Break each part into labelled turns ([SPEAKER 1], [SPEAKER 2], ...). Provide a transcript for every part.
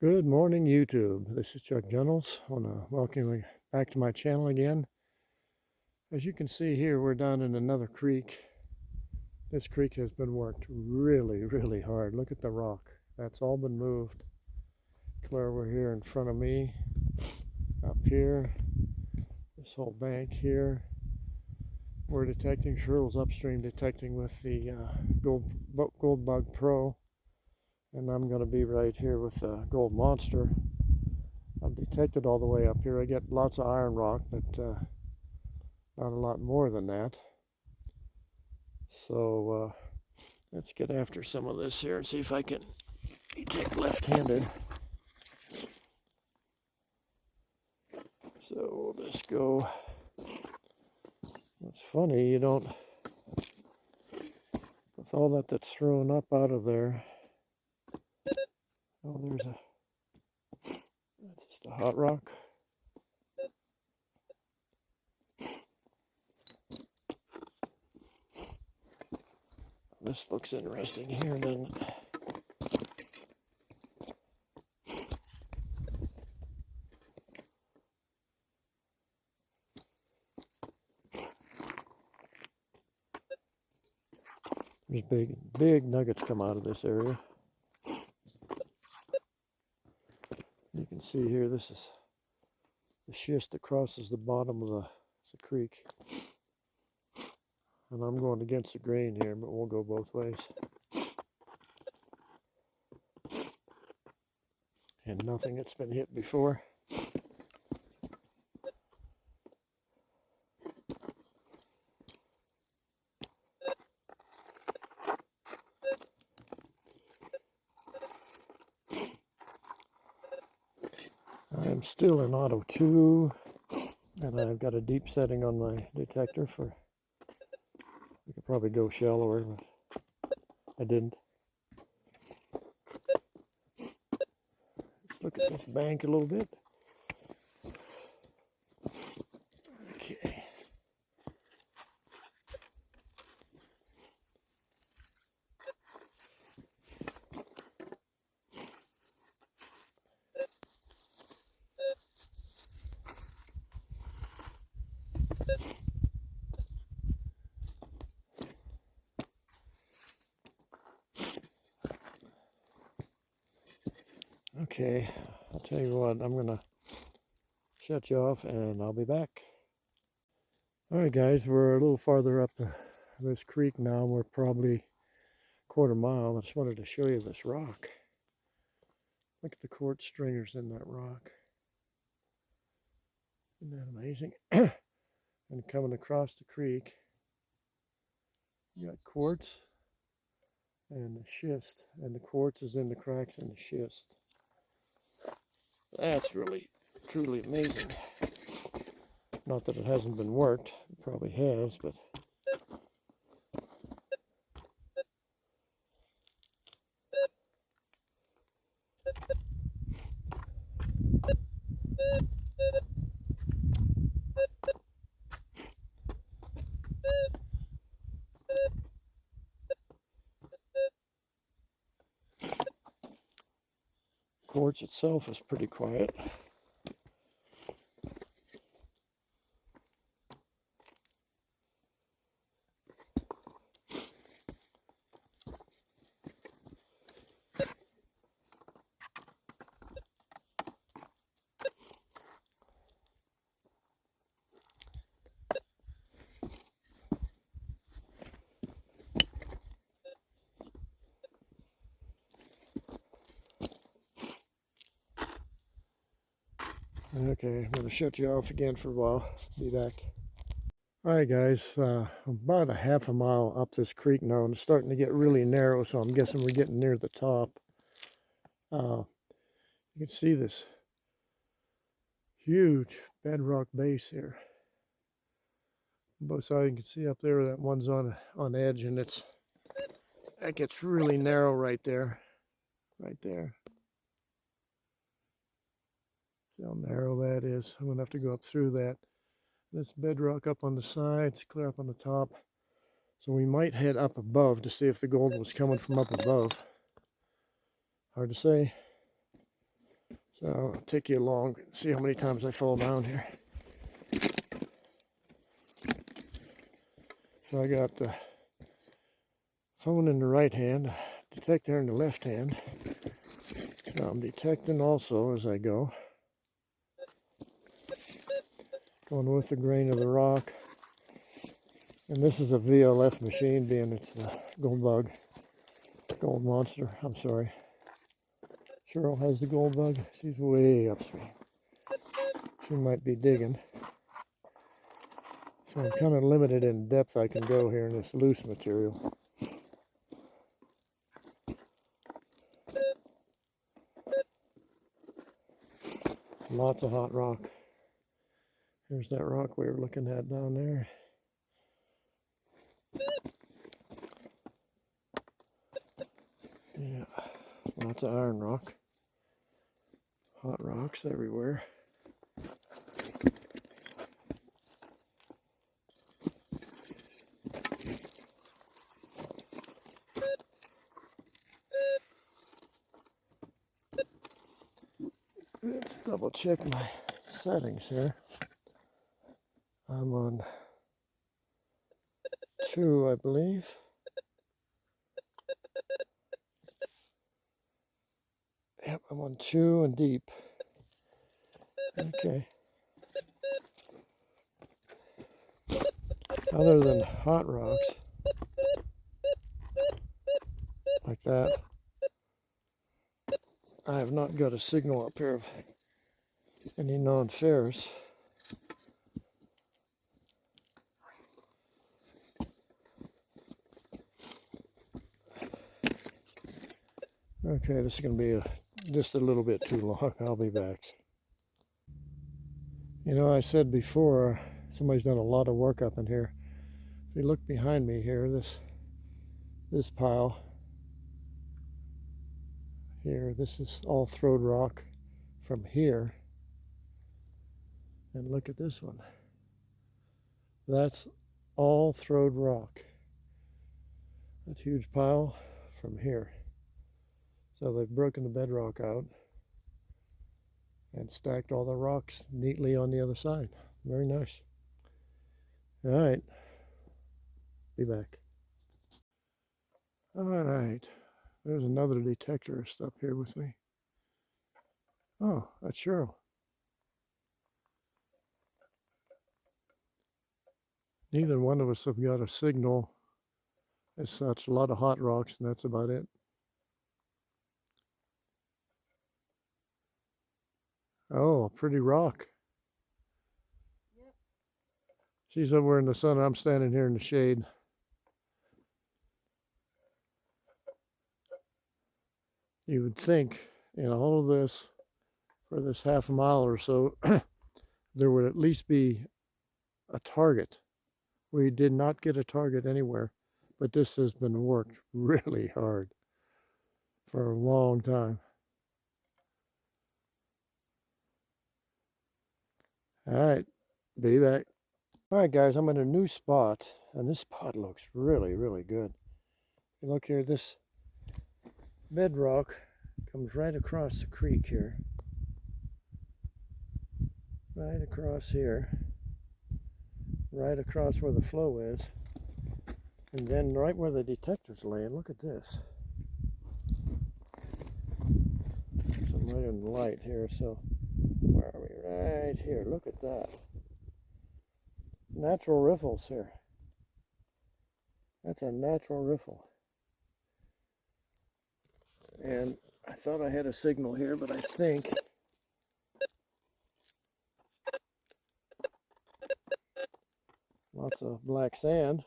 [SPEAKER 1] Good morning, YouTube. This is Chuck Jennels. I want to welcome you back to my channel again. As you can see here, we're down in another creek. This creek has been worked really hard. Look at the rock. That's all been moved. Clear over here in front of me, up here, this whole bank here. We're detecting, Sheryl's upstream detecting with the Gold Bug Pro. And I'm going to be right here with the Gold Monster. I've detected all the way up here. I get lots of iron rock, but not a lot more than that. So let's get after some of this here and see if I can detect left-handed. So we'll just go. It's funny, you don't, with all that's thrown up out of there. Oh, that's just a hot rock. This looks interesting here, then. There's big nuggets come out of this area. You can see here, this is the schist that crosses the bottom of the creek. And I'm going against the grain here, but we'll go both ways. And nothing that's been hit before. I'm still in auto 2, and I've got a deep setting on my detector for, I could probably go shallower, but I didn't. Let's look at this bank a little bit. Okay. Okay, I'll tell you what, I'm going to shut you off and I'll be back. Alright guys, we're a little farther up this creek now. We're probably a quarter mile. I just wanted to show you this rock. Look at the quartz stringers in that rock. Isn't that amazing? And coming across the creek, you got quartz and the schist, and the quartz is in the cracks in the schist. That's really, truly amazing. Not that it hasn't been worked, it probably has, but quartz itself is pretty quiet. Okay, I'm going to shut you off again for a while. Be back. Alright guys, about a half a mile up this creek now, and it's starting to get really narrow, so I'm guessing we're getting near the top. You can see this huge bedrock base here. Both sides, you can see up there that one's on edge, and that gets really narrow right there. Right there. See how narrow that is? I'm going to have to go up through that. This bedrock up on the sides, clear up on the top. So we might head up above to see if the gold was coming from up above. Hard to say. So I'll take you along and see how many times I fall down here. So I got the phone in the right hand, detector in the left hand. So I'm detecting also as I go. Going with the grain of the rock. And this is a VLF machine, being it's the gold bug, gold monster, I'm sorry. Sheryl has the gold bug. She's way upstream. She might be digging. So I'm kind of limited in depth I can go here in this loose material. Lots of hot rock. Here's that rock we were looking at down there. Yeah, lots of iron rock. Hot rocks everywhere. Let's double check my settings here. I'm on 2, I believe. Yep, I'm on 2 and deep. Okay. Other than hot rocks, like that, I have not got a signal up here of any non-ferrous. Okay, this is going to be just a little bit too long. I'll be back. You know, I said before, somebody's done a lot of work up in here. If you look behind me here, this pile here, this is all throwed rock from here. And look at this one. That's all throwed rock. That huge pile from here. So they've broken the bedrock out and stacked all the rocks neatly on the other side. Very nice. All right, be back. All right, there's another detectorist up here with me. Oh, that's Sheryl. Neither one of us have got a signal as such. A lot of hot rocks, and that's about it. Oh, pretty rock. Yep. She's over in the sun. I'm standing here in the shade. You would think in all of this, for this half a mile or so, there would at least be a target. We did not get a target anywhere, but this has been worked really hard for a long time. All right, be back. All right, guys, I'm in a new spot, and this spot looks really, really good. You look here, this bedrock comes right across the creek here. Right across here. Right across where the flow is. And then right where the detector's laying, look at this. Some right in the light here, so where are we? Right here, look at that. Natural riffles here. That's a natural riffle. And I thought I had a signal here, but I think lots of black sand.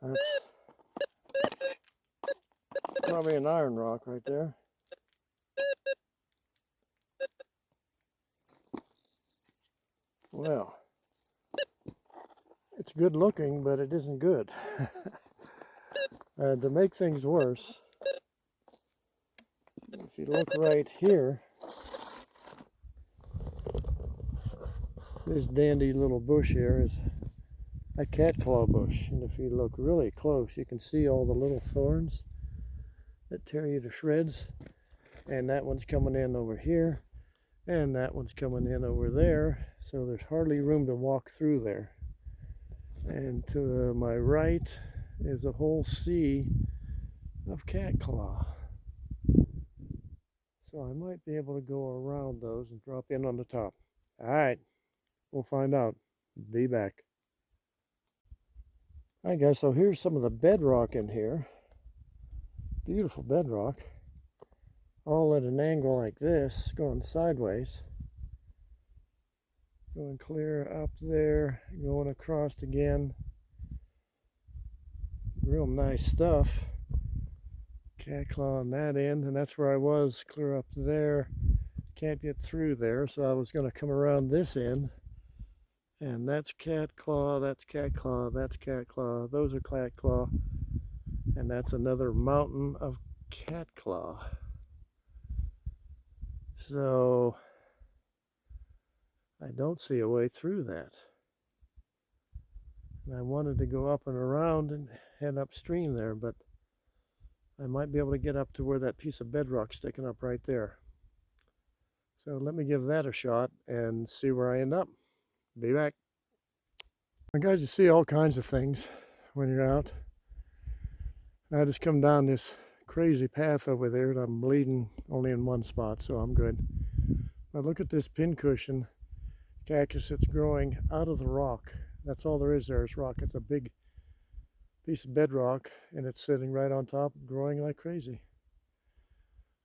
[SPEAKER 1] That's probably an iron rock right there. Well, it's good looking, but it isn't good. To make things worse, if you look right here, This dandy little bush here is a cat claw bush, and if you look really close you can see all the little thorns that tear you to shreds. And that one's coming in over here, and that one's coming in over there, so there's hardly room to walk through there. And to my right is a whole sea of cat claw. So I might be able to go around those and drop in on the top. Alright, we'll find out. Be back. Alright guys, so here's some of the bedrock in here. Beautiful bedrock. All at an angle like this, going sideways. Going clear up there, going across again. Real nice stuff. Cat claw on that end, and that's where I was, clear up there. Can't get through there, so I was going to come around this end. And that's cat claw, that's cat claw, that's cat claw, those are cat claw. And that's another mountain of cat claw. So I don't see a way through that. And I wanted to go up and around and head upstream there, but I might be able to get up to where that piece of bedrock's sticking up right there. So let me give that a shot and see where I end up. Be back. Now guys, you see all kinds of things when you're out. I just come down this crazy path over there and I'm bleeding only in one spot, so I'm good. But look at this pincushion cactus that's growing out of the rock. That's all there is rock. It's a big piece of bedrock and it's sitting right on top, growing like crazy.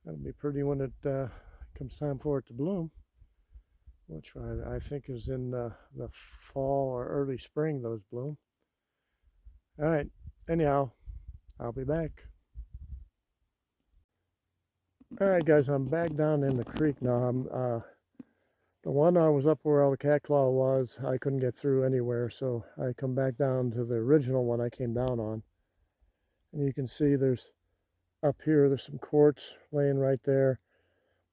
[SPEAKER 1] That'll be pretty when it comes time for it to bloom, which I think is in the fall or early spring those bloom. Alright, anyhow, I'll be back. Alright guys, I'm back down in the creek now. The one I was up where all the cat claw was, I couldn't get through anywhere, so I come back down to the original one I came down on. And you can see there's up here, there's some quartz laying right there.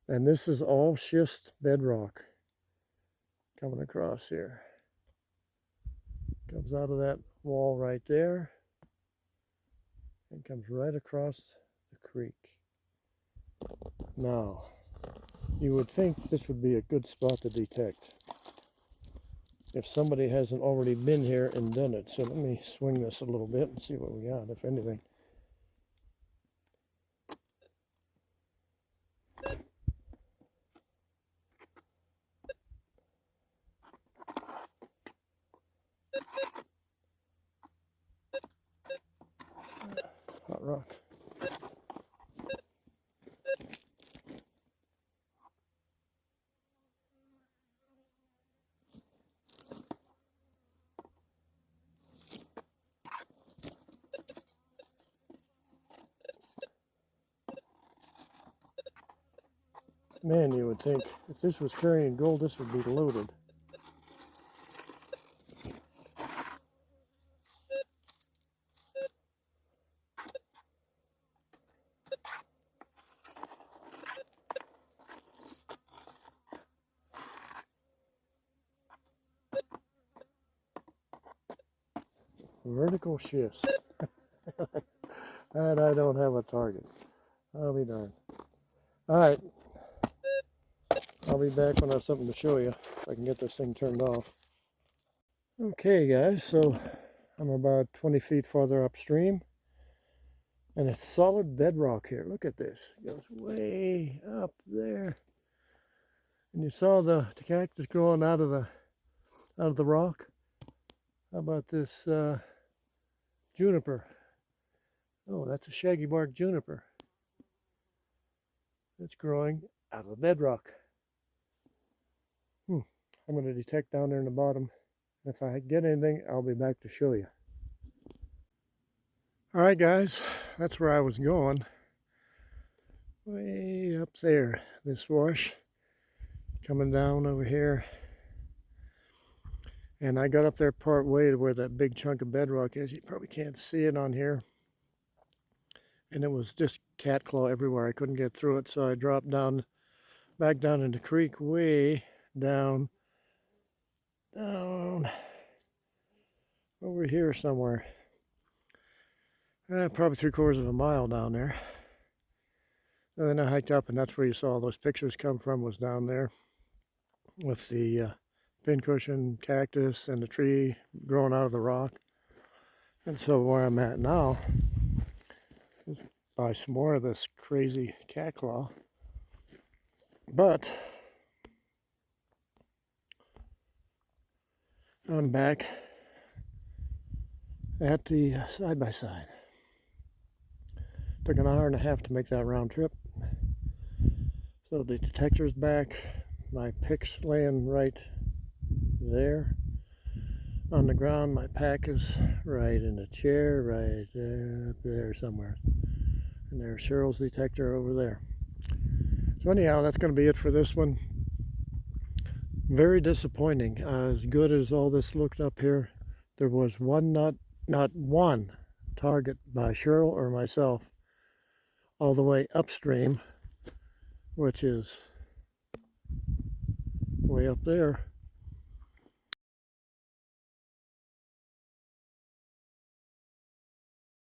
[SPEAKER 1] And this is all schist bedrock coming across here. Comes out of that wall right there and comes right across the creek. Now, you would think this would be a good spot to detect if somebody hasn't already been here and done it. So let me swing this a little bit and see what we got, if anything. Hot rock. Man, you would think if this was carrying gold, this would be loaded. Vertical schist. And I don't have a target. I'll be darned. Alright. I'll be back when I have something to show you. If I can get this thing turned off. Okay guys, so I'm about 20 feet farther upstream. And it's solid bedrock here. Look at this. It goes way up there. And you saw the cactus growing out of the rock. How about this juniper? Oh, that's a shaggy bark juniper. It's growing out of the bedrock. I'm going to detect down there in the bottom. If I get anything, I'll be back to show you. Alright guys, that's where I was going. Way up there, this wash. Coming down over here. And I got up there part way to where that big chunk of bedrock is. You probably can't see it on here. And it was just cat claw everywhere. I couldn't get through it, so I dropped down, back down in the creek, way down down over here somewhere. Probably 3/4 of a mile down there. And then I hiked up, and that's where you saw those pictures come from, was down there with the pincushion cactus and the tree growing out of the rock. And so where I'm at now is by some more of this crazy cat claw. But I'm back at the side-by-side. Took an hour and a half to make that round trip. So the detector's back. My pick's laying right there on the ground. My pack is right in the chair, right up there somewhere. And there's Sheryl's detector over there. So anyhow, that's going to be it for this one. Very disappointing. As good as all this looked up here, there was not one target by Sheryl or myself all the way upstream, which is way up there.